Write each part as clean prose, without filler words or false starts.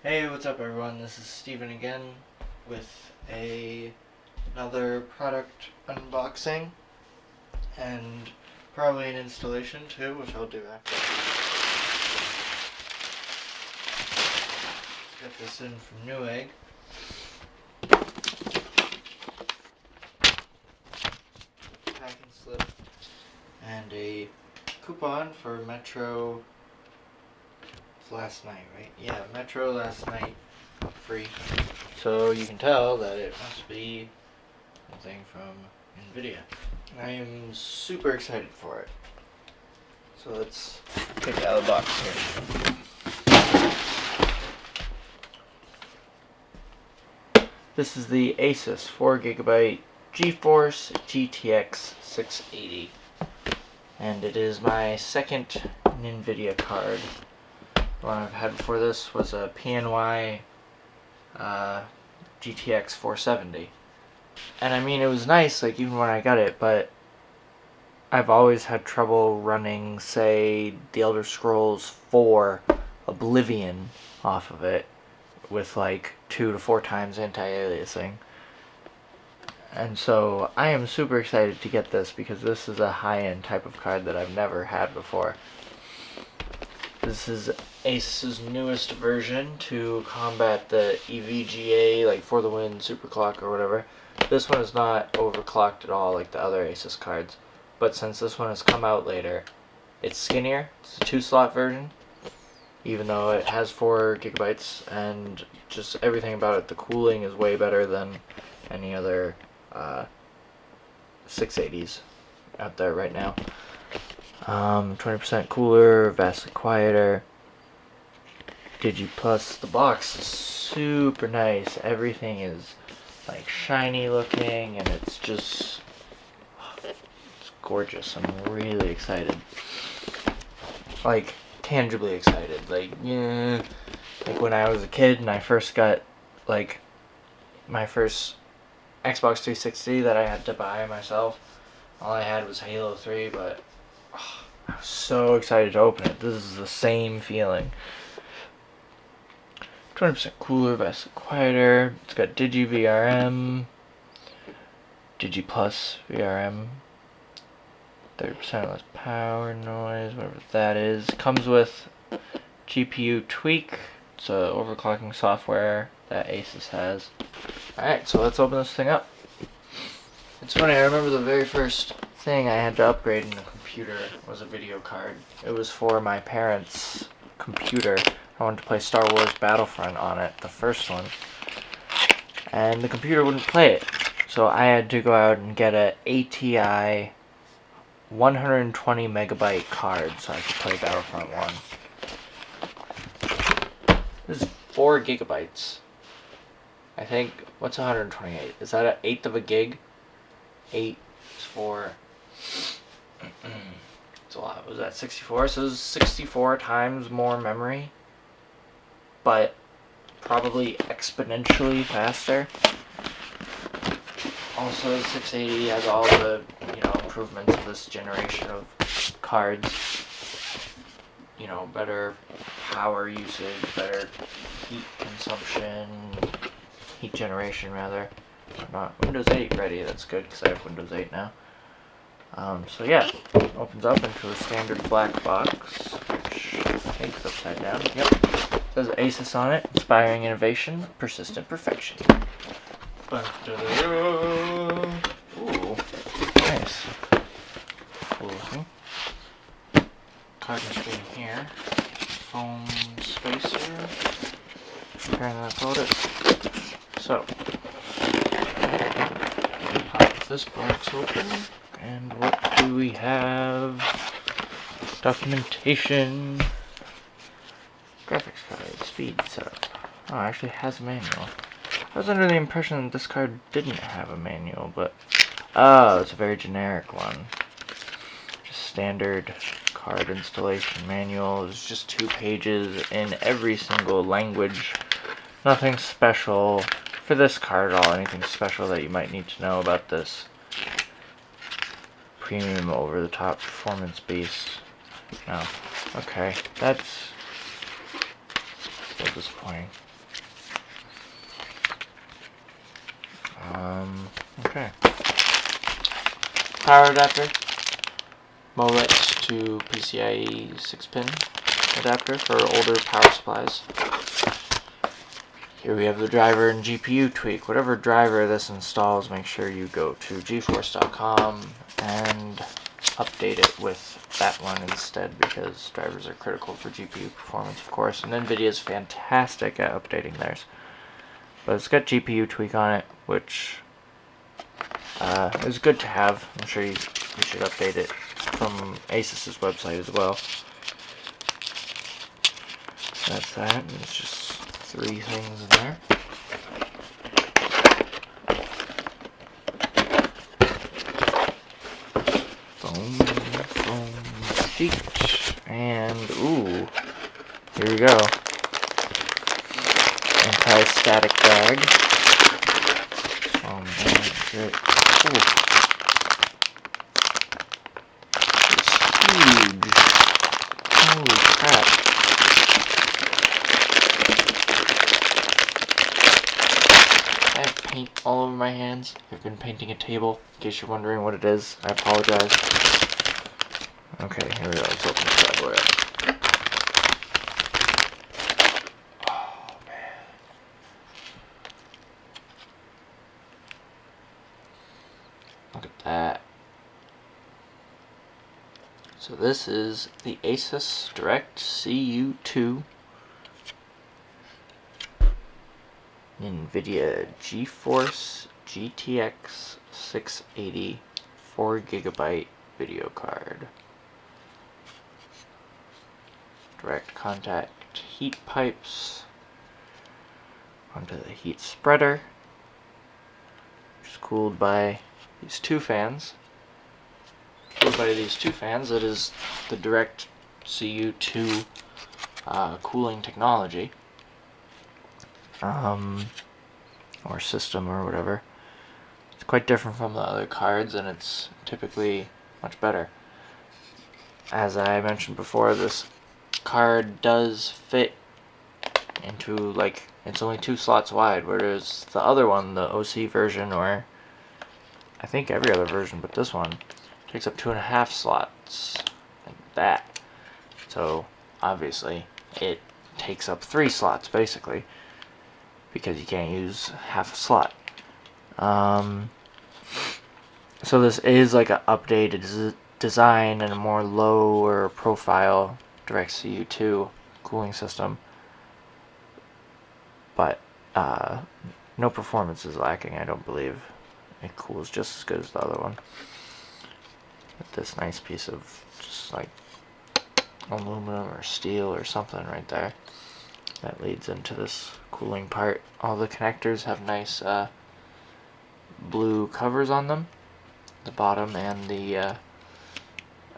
Hey, what's up everyone? This is Steven again with another product unboxing and probably an installation too, which I'll do after. Let's get this in from Newegg. Packing slip and a coupon for Metro. Last night, right? Yeah, Metro last night, free. So you can tell that it must be something from NVIDIA. I am super excited for it. So let's take it out of the box here. This is the ASUS 4GB Geforce GTX 680. And it is my second NVIDIA card. The one I've had before this was a PNY GTX 470. And I mean, it was nice, like, even when I got it, but I've always had trouble running, say, The Elder Scrolls 4 Oblivion off of it with like 2 to 4 times anti-aliasing. And so I am super excited to get this because this is a high-end type of card that I've never had before. This is ASUS's newest version to combat the EVGA, like For the Win, Superclock, or whatever. This one is not overclocked at all like the other ASUS cards, but since this one has come out later, it's skinnier. It's a 2-slot version, even though it has 4GB, and just everything about it, the cooling is way better than any other 680s out there right now. 20% cooler, vastly quieter. Digi Plus. The box is super nice. Everything is like shiny looking, and it's just it's gorgeous. I'm really excited. Like tangibly excited. Like yeah, like when I was a kid and I first got like my first Xbox 360 that I had to buy myself. All I had was Halo 3, but I was so excited to open it. This is the same feeling. 20% cooler, vastly quieter. It's got Digi VRM, Digi Plus VRM, 30% less power, noise, whatever that is. Comes with GPU tweak. It's a overclocking software that ASUS has. Alright, so let's open this thing up. It's funny, I remember the very first thing I had to upgrade in the computer was a video card. It was for my parents' computer. I wanted to play Star Wars Battlefront on it, the first one, and the computer wouldn't play it. So I had to go out and get a ATI 120 megabyte card so I could play Battlefront 1. This is 4 gigabytes. I think, what's 128? Is that an eighth of a gig? 8 is 4. It's a lot. Was that 64? So this is 64 times more memory, but probably exponentially faster. Also, 680 has all the improvements of this generation of cards. Better power usage, better heat consumption, heat generation rather. I'm not Windows 8 ready. That's good because I have Windows 8 now. So yeah, opens up into a standard black box, which I think is upside down. Yep. It says ASUS on it. Inspiring innovation, persistent perfection. Ooh, nice. Cool looking. Card screen here. Foam spacer. Preparing that folder. So, pop this box open. And what do we have? Documentation. Graphics card. Speed setup. Oh, it actually has a manual. I was under the impression that this card didn't have a manual, but oh, it's a very generic one. Just standard card installation manual. There's just 2 pages in every single language. Nothing special for this card at all. Anything special that you might need to know about this. Premium over-the-top performance base. No. Okay, that's so disappointing. Okay. Power adapter. Molex to PCIe 6-pin adapter for older power supplies. Here we have the driver and GPU tweak. Whatever driver this installs, make sure you go to geforce.com and update it with that one instead, because drivers are critical for GPU performance, of course, and NVIDIA is fantastic at updating theirs. But it's got GPU tweak on it, which is good to have. I'm sure you should update it from ASUS's website as well. That's that. And it's just 3 things in there. Foam sheet. And, ooh, here we go. Anti-static bag. Oh man, shit. Ooh. It's huge. Holy crap. I have paint all over my hands. I've been painting a table. In case you're wondering what it is, I apologize. Okay, here we go. Let's open this bad boy up. Oh, man. Look at that. So this is the ASUS DirectCU 2 NVIDIA Geforce GTX 680 4GB video card. Direct contact heat pipes onto the heat spreader, which is cooled by these 2 fans. That is the DirectCU 2 cooling technology. Or system or whatever. It's quite different from the other cards, and it's typically much better. As I mentioned before, this card does fit into, like, it's only 2 slots wide, whereas the other one, the OC version, or I think every other version but this one, takes up 2.5 slots, like that. So obviously it takes up 3 slots basically, because you can't use half a slot. So this is like an updated design and a more lower profile DirectCU 2 cooling system, but no performance is lacking, I don't believe. It cools just as good as the other one. With this nice piece of just like aluminum or steel or something right there that leads into this cooling part. All the connectors have nice blue covers on them, the bottom and the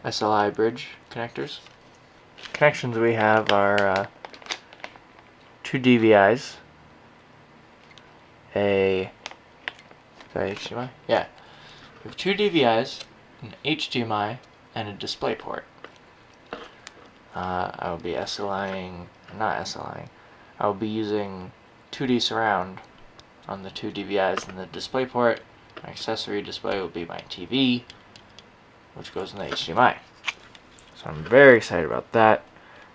SLI bridge connectors. Connections we have are 2 DVIs, a HDMI? Yeah. We have 2 DVIs, an HDMI, and a display port. I will be I will be using 2D surround on the 2 DVIs and the display port. My accessory display will be my TV, which goes in the HDMI. So I'm very excited about that.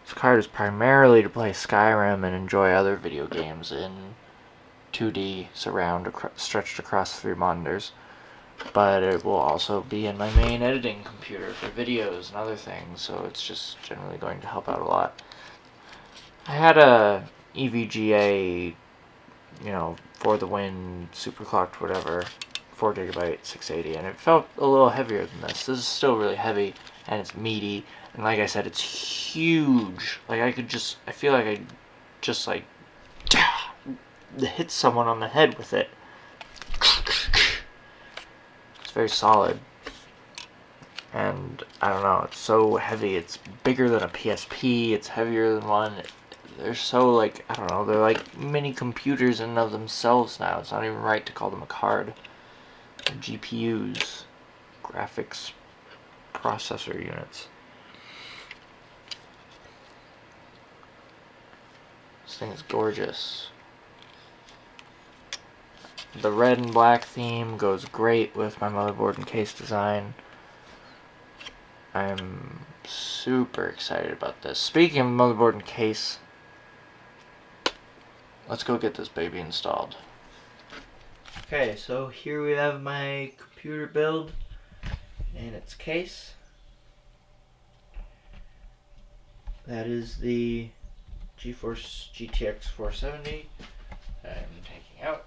This card is primarily to play Skyrim and enjoy other video games in 2D surround stretched across 3 monitors. But it will also be in my main editing computer for videos and other things, so it's just generally going to help out a lot. I had a EVGA, for the win, superclocked, whatever, 4GB 680, and it felt a little heavier than this. This is still really heavy, and it's meaty, and like I said, it's huge. Like I feel like I just like hit someone on the head with it. Very solid, and I don't know, it's so heavy. It's bigger than a PSP, it's heavier than one. They're so, like, I don't know, they're like mini computers in and of themselves now. It's not even right to call them a card. They're GPUs, graphics processor units. This thing is gorgeous. the red and black theme goes great with my motherboard and case design. I'm super excited about this. Speaking of motherboard and case, let's go get this baby installed. Okay, so here we have my computer build in its case. That is the Geforce GTX 470 that I'm taking out.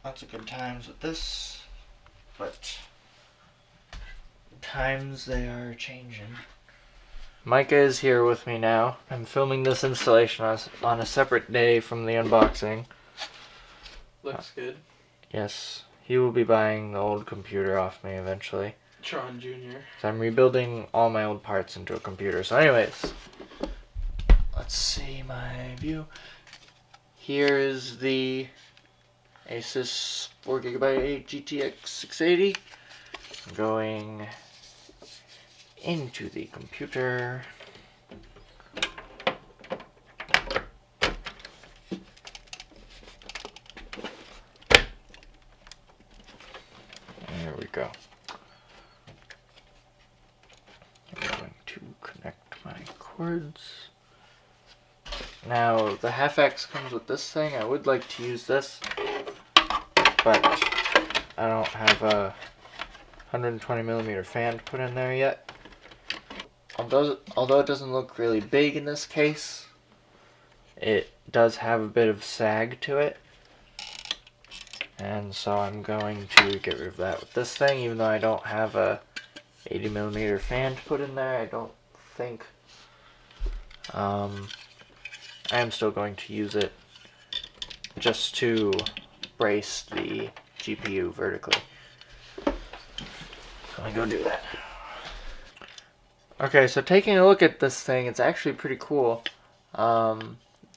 Lots of good times with this, but times they are changing. Micah is here with me now. I'm filming this installation on a separate day from the unboxing. Looks good. Yes, he will be buying the old computer off me eventually. Tron Jr. So I'm rebuilding all my old parts into a computer. So anyways, let's see my view. Here is the ASUS 4GB GTX 680 going into the computer. There we go. I'm going to connect my cords. Now the HAF comes with this thing. I would like to use this, but I don't have a 120mm fan to put in there yet. Although it doesn't look really big in this case, it does have a bit of sag to it. And so I'm going to get rid of that with this thing, even though I don't have a 80mm fan to put in there, I don't think. I am still going to use it just to brace the GPU vertically. So I go do that. Okay, so taking a look at this thing, it's actually pretty cool.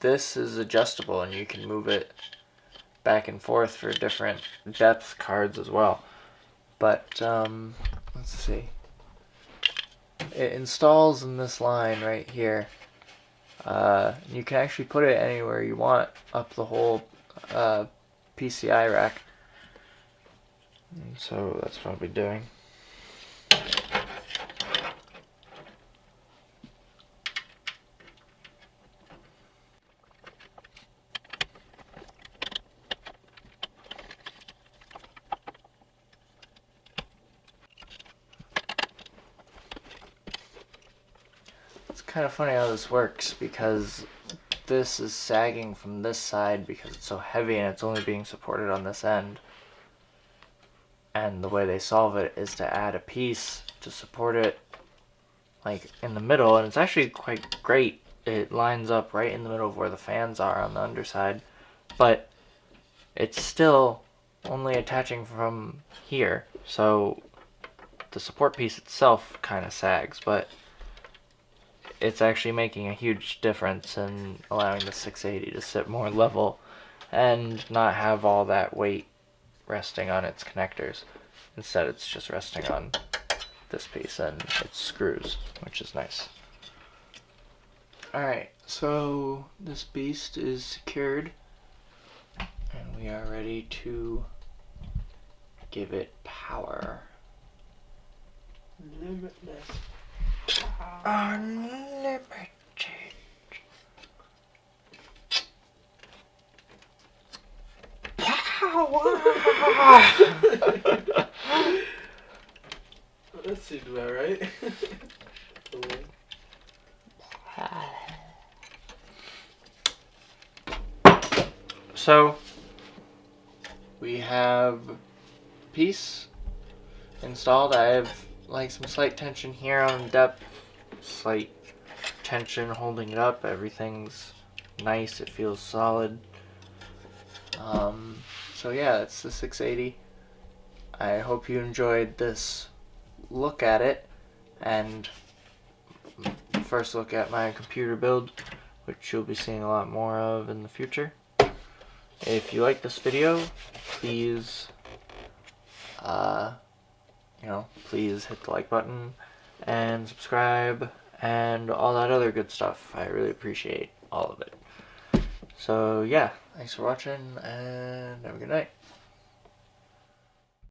This is adjustable and you can move it back and forth for different depth cards as well. But let's see. It installs in this line right here. You can actually put it anywhere you want up the whole PCI rack. And so that's what I'll be doing. It's kind of funny how this works because this is sagging from this side because it's so heavy and it's only being supported on this end. And the way they solve it is to add a piece to support it like in the middle, and it's actually quite great. It lines up right in the middle of where the fans are on the underside, but it's still only attaching from here, so the support piece itself kind of sags, but it's actually making a huge difference in allowing the 680 to sit more level and not have all that weight resting on its connectors. Instead, it's just resting on this piece and its screws, which is nice. Alright, so this beast is secured and we are ready to give it power. Limitless. Unlimited. Power! That seems about right. So we have piece installed. I have like some slight tension here on depth, slight tension holding it up. Everything's nice, it feels solid. So yeah, that's the 680. I hope you enjoyed this look at it and first look at my computer build, which you'll be seeing a lot more of in the future. If you like this video, please please hit the like button and subscribe and all that other good stuff. I really appreciate all of it. So yeah, thanks for watching, and have a good night.